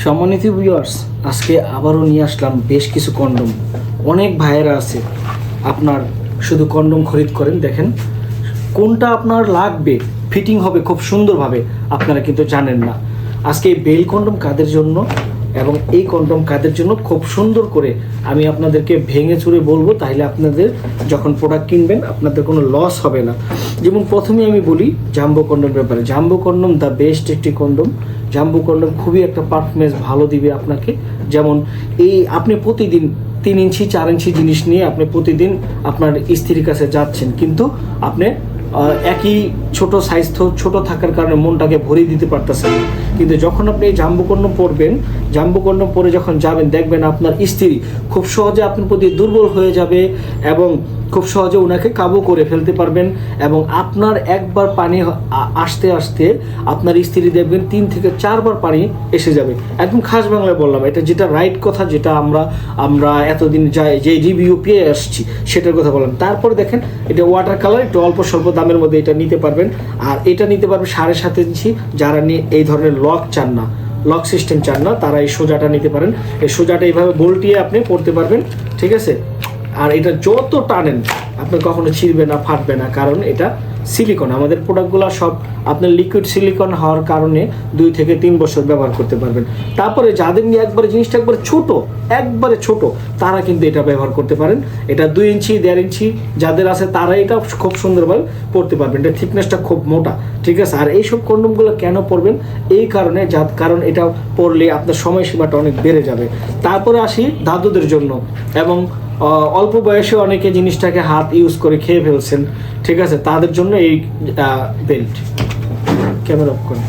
সম্মানিত ভিউয়ার্স, আজকে আবারও নিয়ে আসলাম বেশ কিছু কন্ডম। অনেক ভাইয়েরা আছে আপনার শুধু কন্ডম খরিদ করেন, দেখেন কোনটা আপনার লাগবে, ফিটিং হবে খুব সুন্দরভাবে, আপনারা কিন্তু জানেন না। আজকে এই বেল কন্ডম কাদের জন্য এবং এই কন্ডম কাদের জন্য খুব সুন্দর করে আমি আপনাদেরকে ভেঙে চুরে বলবো, তাহলে আপনাদের যখন প্রোডাক্ট কিনবেন আপনাদের কোনো লস হবে না। যেমন প্রথমে আমি বলি জাম্বো কন্ডম ব্যাপারে। জাম্বো কন্ডম দ্য বেস্ট একটি কন্ডম। জাম্বো কন্ডম খুবই একটা পারফরমেন্স ভালো দিবে আপনাকে। যেমন এই আপনি প্রতিদিন 3 ইঞ্চি 4 ইঞ্চি জিনিস নিয়ে আপনি প্রতিদিন আপনার স্ত্রীর কাছে যাচ্ছেন, কিন্তু আপনি একই ছোট সাইজ তো ছোট থাকার কারণে মনটাকে ভরিয়ে দিতে পারতেছেন না। কিন্তু যখন আপনি এই জাম্বো কন্ডম পরবেন, জাম্বো কন্ডম পরে যখন যাবেন, দেখবেন আপনার স্ত্রী খুব সহজে আপনার প্রতি দুর্বল হয়ে যাবে এবং খুব সহজে ওনাকে কাবু করে ফেলতে পারবেন। এবং আপনার একবার পানি আসতে আসতে আপনার স্ত্রী দেখবেন 3 থেকে 4 বার পানি এসে যাবে। একদম খাস বাংলায় বললাম, এটা যেটা রাইট কথা, যেটা আমরা এতদিন যে রিভিউ পেয়ে আসছি সেটার কথা বললাম। তারপরে দেখেন এটা ওয়াটার কালার, একটু অল্প স্বল্প দামের মধ্যে এটা নিতে পারবেন। আর এটা নিতে পারবেন 7.5 ইঞ্চি। যারা নিয়ে এই ধরনের লক চান না, লক সিস্টেম চান না, তারা এই সোজাটা নিতে পারেন। এই সোজাটা এইভাবে বল্টিয়ে আপনি পড়তে পারবেন, ঠিক আছে। আর এটা যত টানেন আপনার কখনো ছিঁড়বে না, ফাটবে না, কারণ এটা সিলিকন। আমাদের প্রোডাক্টগুলো সব আপনার লিকুইড সিলিকন হওয়ার কারণে 2 থেকে 3 বছর ব্যবহার করতে পারবেন। তারপরে যাদের নিয়ে একবারে জিনিসটা একবারে ছোট তারা কিন্তু এটা ব্যবহার করতে পারেন। এটা 2 ইঞ্চি 1.5 ইঞ্চি যাদের আছে তারা এটা খুব সুন্দরভাবে পড়তে পারবেন। এটা থিকনেসটা খুব মোটা, ঠিক আছে। আর এইসব কন্ডমগুলো কেন পরবেন? এই কারণে, কারণ এটা পরলে আপনার সময়সীমাটা অনেক বেড়ে যাবে। তারপরে আসি দাদুদের জন্য, এবং অল্প বয়সে অনেকে জিনিসটাকে হাত ইউজ করে খেয়ে ফেলছেন, ঠিক আছে, তাদের জন্য এই বেল্ট। ক্যামেরা অফ করেন।